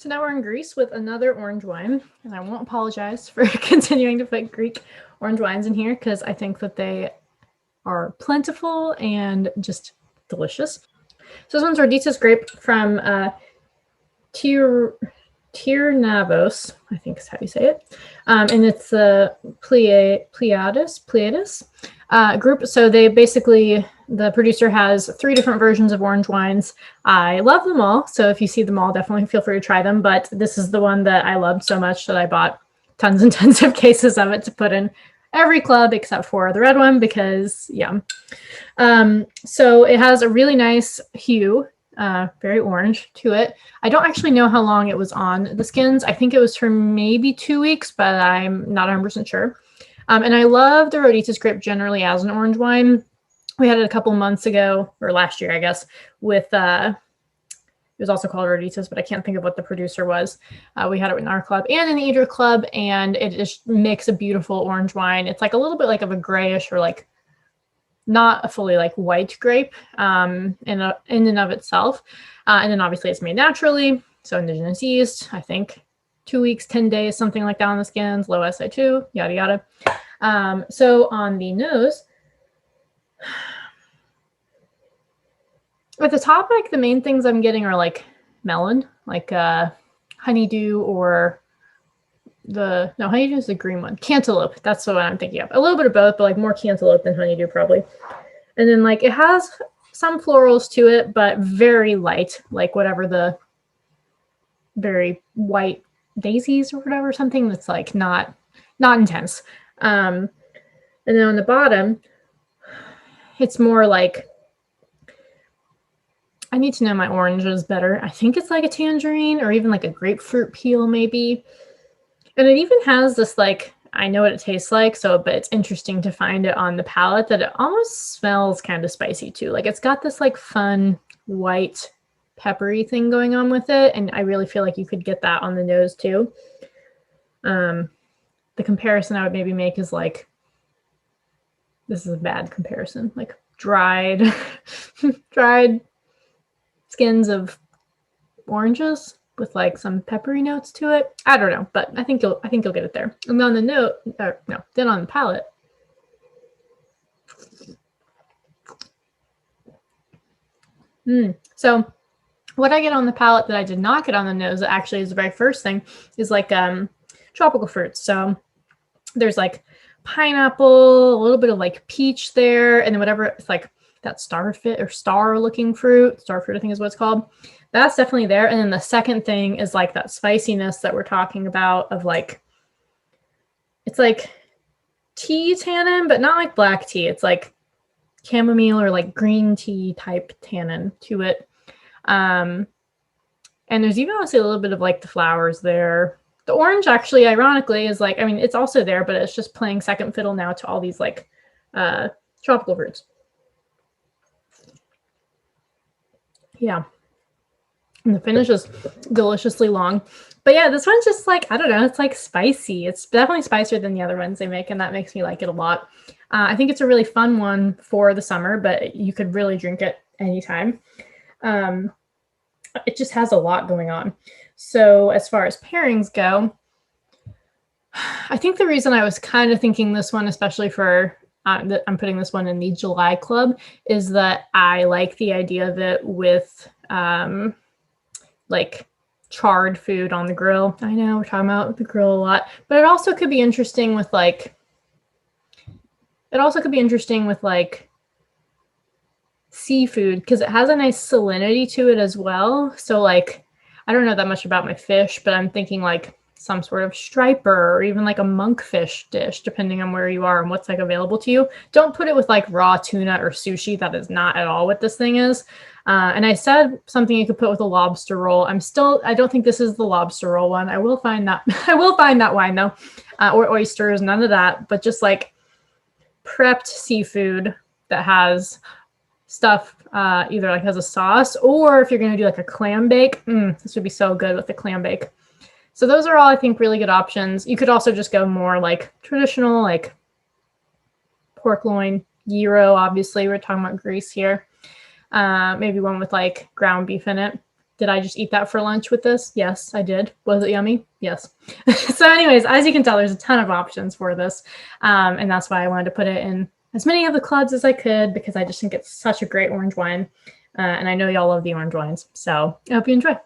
So now we're in Greece with another orange wine, and I won't apologize for continuing to put Greek orange wines in here because I think that they are plentiful and just delicious. So this one's Roditis grape from Tyrnavos, I think is how you say it, and it's the Pleiades group. So they basically, the producer has 3 different versions of orange wines. I love them all, so if you see them all, definitely feel free to try them. But this is the one that I loved so much that I bought tons and tons of cases of it to put in every club except for the red one because, yeah. So it has a really nice hue, very orange to it. I don't actually know how long it was on the skins. I think it was for maybe 2 weeks, but I'm not 100% sure. And I love the Roditis grape generally as an orange wine. We had it a couple months ago, or last year, I guess, with, it was also called Roditis, but I can't think of what the producer was. We had it in our club and in the Eater club, and it just makes a beautiful orange wine. It's like a little bit like of a grayish or like not a fully like white grape in and of itself. And then obviously it's made naturally. So indigenous yeast, I think 2 weeks, 10 days, something like that on the skins, low SI2, yada, yada. So on the nose, at the top, like the main things I'm getting are like melon, like honeydew or honeydew is the green one. Cantaloupe, that's the one I'm thinking of. A little bit of both, but like more cantaloupe than honeydew probably. And then like it has some florals to it, but very light, like whatever the very white daisies or whatever, something that's like not intense. And then on the bottom, it's more like, I need to know my oranges better. I think it's like a tangerine or even like a grapefruit peel maybe. And it even has this like, I know what it tastes like, but it's interesting to find it on the palate that it almost smells kind of spicy too. Like it's got this like fun white peppery thing going on with it. And I really feel like you could get that on the nose too. The comparison I would maybe make is like, this is a bad comparison, like dried skins of oranges with like some peppery notes to it. I don't know, but I think you'll get it there. And on the then on the palate. So what I get on the palate that I did not get on the nose, that actually is the very first thing, is like tropical fruits. So there's like pineapple, a little bit of like peach there, and then whatever it's like that star-looking fruit. Starfruit, I think is what it's called. That's definitely there. And then the second thing is like that spiciness that we're talking about of like, it's like tea tannin, but not like black tea. It's like chamomile or like green tea type tannin to it. And there's even honestly a little bit of like the flowers there. The orange actually, ironically, is like, I mean, it's also there, but it's just playing second fiddle now to all these like tropical fruits. Yeah. And the finish is deliciously long. But yeah, this one's just like, I don't know, it's like spicy. It's definitely spicier than the other ones they make, and that makes me like it a lot. I think it's a really fun one for the summer, but you could really drink it anytime. It just has a lot going on. So as far as pairings go, I think the reason I was kind of thinking this one, especially for I'm putting this one in the July club, is that I like the idea of it with like charred food on the grill. I know we're talking about the grill a lot, but it also could be interesting with like, seafood because it has a nice salinity to it as well. So like, I don't know that much about my fish, but I'm thinking like some sort of striper or even like a monkfish dish, depending on where you are and what's like available to you. Don't put it with like raw tuna or sushi. That is not at all what this thing is. And I said something you could put with a lobster roll. I don't think this is the lobster roll one. I will find that wine though, or oysters, none of that, but just like prepped seafood that has stuff either like has a sauce, or if you're going to do like a clam bake, this would be so good with the clam bake. So those are all, I think, really good options. You could also just go more like traditional, like pork loin, gyro, obviously. We're talking about Greece here. Maybe one with like ground beef in it. Did I just eat that for lunch with this? Yes, I did. Was it yummy? Yes. So anyways, as you can tell, there's a ton of options for this. And that's why I wanted to put it in as many of the clubs as I could, because I just think it's such a great orange wine. And I know y'all love the orange wines. So I hope you enjoy.